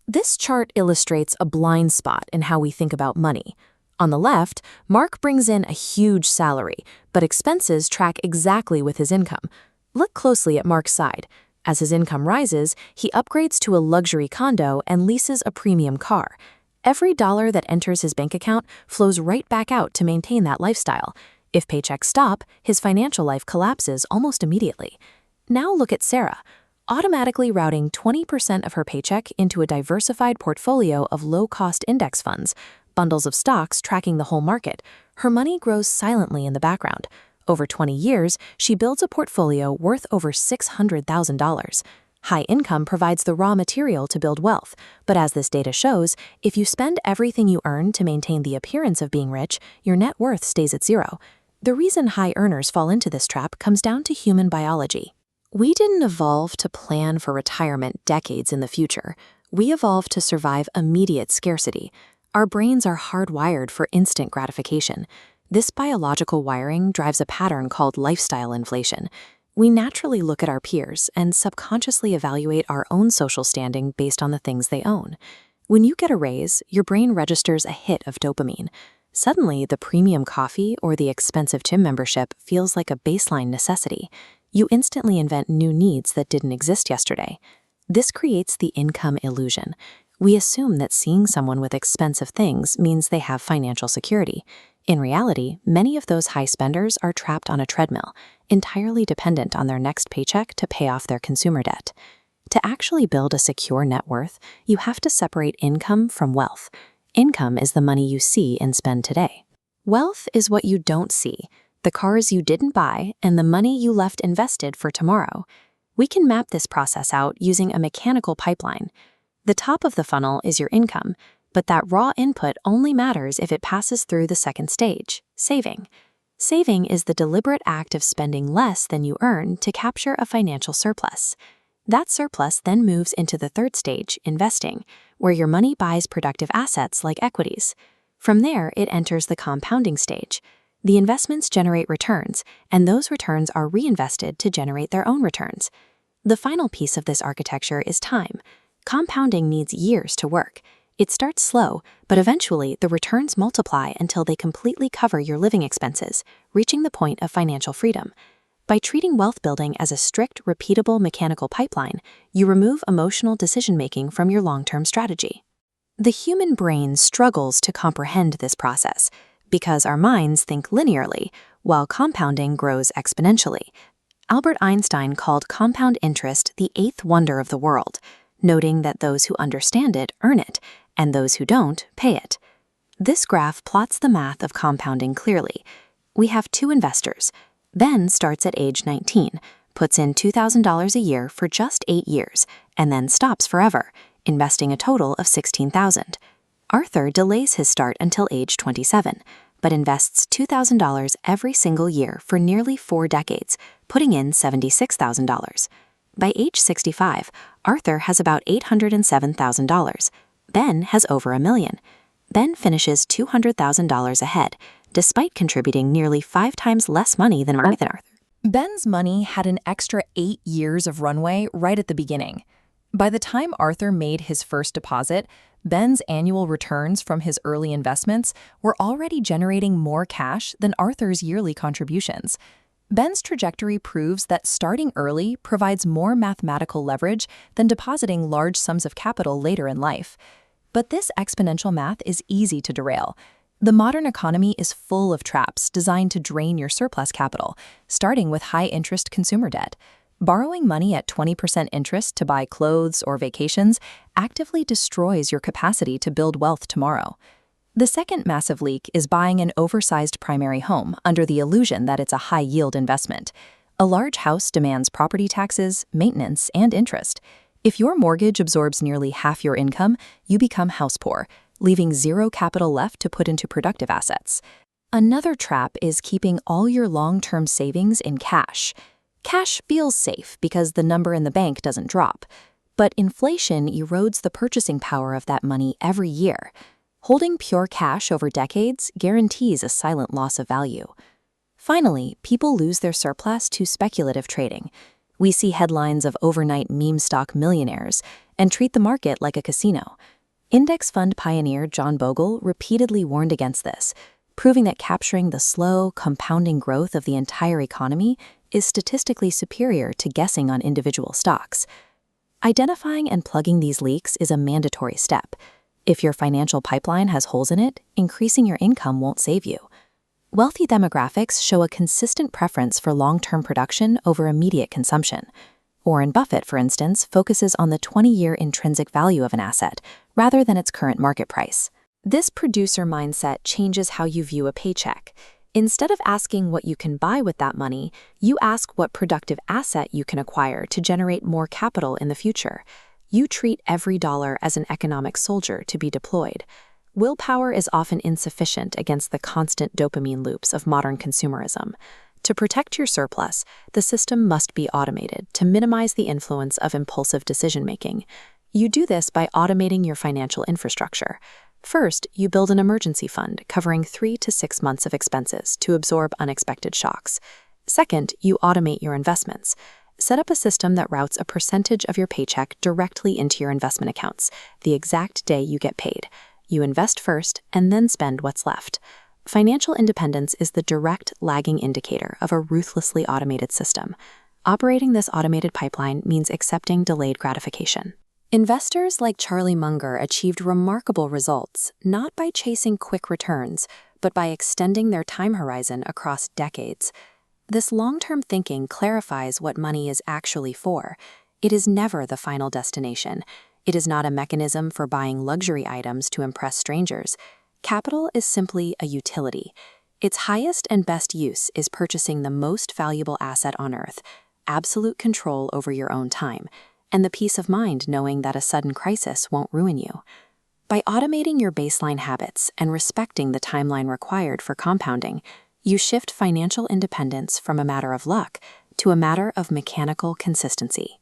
This chart illustrates a blind spot in how we think about money. On the left, Mark brings in a huge salary, but expenses track exactly with his income. Look closely at Mark's side. As his income rises, he upgrades to a luxury condo and leases a premium car. Every dollar that enters his bank account flows right back out to maintain that lifestyle. If paychecks stop, his financial life collapses almost immediately. Now look at Sarah, automatically routing 20% of her paycheck into a diversified portfolio of low-cost index funds, bundles of stocks tracking the whole market. Her money grows silently in the background. Over 20 years, she builds a portfolio worth over $600,000. High income provides the raw material to build wealth, but as this data shows, if you spend everything you earn to maintain the appearance of being rich, your net worth stays at zero. The reason high earners fall into this trap comes down to human biology. We didn't evolve to plan for retirement decades in the future. We evolved to survive immediate scarcity. Our brains are hardwired for instant gratification. This biological wiring drives a pattern called lifestyle inflation. We naturally look at our peers and subconsciously evaluate our own social standing based on the things they own. When you get a raise, your brain registers a hit of dopamine. Suddenly, the premium coffee or the expensive gym membership feels like a baseline necessity. You instantly invent new needs that didn't exist yesterday. This creates the income illusion. We assume that seeing someone with expensive things means they have financial security. In reality, many of those high spenders are trapped on a treadmill, entirely dependent on their next paycheck to pay off their consumer debt. To actually build a secure net worth, you have to separate income from wealth. Income is the money you see and spend today. Wealth is what you don't see, the cars you didn't buy and the money you left invested for tomorrow. We can map this process out using a mechanical pipeline. The top of the funnel is your income, but that raw input only matters if it passes through the second stage, saving. Saving is the deliberate act of spending less than you earn to capture a financial surplus. That surplus then moves into the third stage, investing, where your money buys productive assets like equities. From there, it enters the compounding stage. The investments generate returns, and those returns are reinvested to generate their own returns. The final piece of this architecture is time. Compounding needs years to work. It starts slow, but eventually the returns multiply until they completely cover your living expenses, reaching the point of financial freedom. By treating wealth building as a strict, repeatable mechanical pipeline, you remove emotional decision-making from your long-term strategy. The human brain struggles to comprehend this process because our minds think linearly, while compounding grows exponentially. Albert Einstein called compound interest the eighth wonder of the world, noting that those who understand it earn it, and those who don't pay it. This graph plots the math of compounding clearly. We have two investors. Ben starts at age 19, puts in $2,000 a year for just 8 years, and then stops forever, investing a total of $16,000. Arthur delays his start until age 27, but invests $2,000 every single year for nearly 4 decades, putting in $76,000. By age 65, Arthur has about $807,000. Ben has over $1 million. Ben finishes $200,000 ahead, despite contributing nearly 5 times less money than Arthur. Ben's money had an extra 8 years of runway right at the beginning. By the time Arthur made his first deposit, Ben's annual returns from his early investments were already generating more cash than Arthur's yearly contributions. Ben's trajectory proves that starting early provides more mathematical leverage than depositing large sums of capital later in life. But this exponential math is easy to derail. The modern economy is full of traps designed to drain your surplus capital, starting with high-interest consumer debt. Borrowing money at 20% interest to buy clothes or vacations actively destroys your capacity to build wealth tomorrow. The second massive leak is buying an oversized primary home under the illusion that it's a high-yield investment. A large house demands property taxes, maintenance, and interest. If your mortgage absorbs nearly half your income, you become house poor, leaving zero capital left to put into productive assets. Another trap is keeping all your long-term savings in cash. Cash feels safe because the number in the bank doesn't drop, but inflation erodes the purchasing power of that money every year. Holding pure cash over decades guarantees a silent loss of value. Finally, people lose their surplus to speculative trading. We see headlines of overnight meme stock millionaires and treat the market like a casino. Index fund pioneer John Bogle repeatedly warned against this, proving that capturing the slow, compounding growth of the entire economy is statistically superior to guessing on individual stocks. Identifying and plugging these leaks is a mandatory step. If your financial pipeline has holes in it, increasing your income won't save you. Wealthy demographics show a consistent preference for long-term production over immediate consumption. Warren Buffett, for instance, focuses on the 20-year intrinsic value of an asset rather than its current market price. This producer mindset changes how you view a paycheck. Instead of asking what you can buy with that money, you ask what productive asset you can acquire to generate more capital in the future. You treat every dollar as an economic soldier to be deployed. Willpower is often insufficient against the constant dopamine loops of modern consumerism. To protect your surplus, the system must be automated to minimize the influence of impulsive decision-making. You do this by automating your financial infrastructure. First, you build an emergency fund covering 3 to 6 months of expenses to absorb unexpected shocks. Second, you automate your investments. Set up a system that routes a percentage of your paycheck directly into your investment accounts, the exact day you get paid. You invest first and then spend what's left. Financial independence is the direct lagging indicator of a ruthlessly automated system. Operating this automated pipeline means accepting delayed gratification. Investors like Charlie Munger achieved remarkable results not by chasing quick returns, but by extending their time horizon across decades. This long-term thinking clarifies what money is actually for. It is never the final destination. It is not a mechanism for buying luxury items to impress strangers. Capital is simply a utility. Its highest and best use is purchasing the most valuable asset on earth, absolute control over your own time, and the peace of mind knowing that a sudden crisis won't ruin you. By automating your baseline habits and respecting the timeline required for compounding, you shift financial independence from a matter of luck to a matter of mechanical consistency.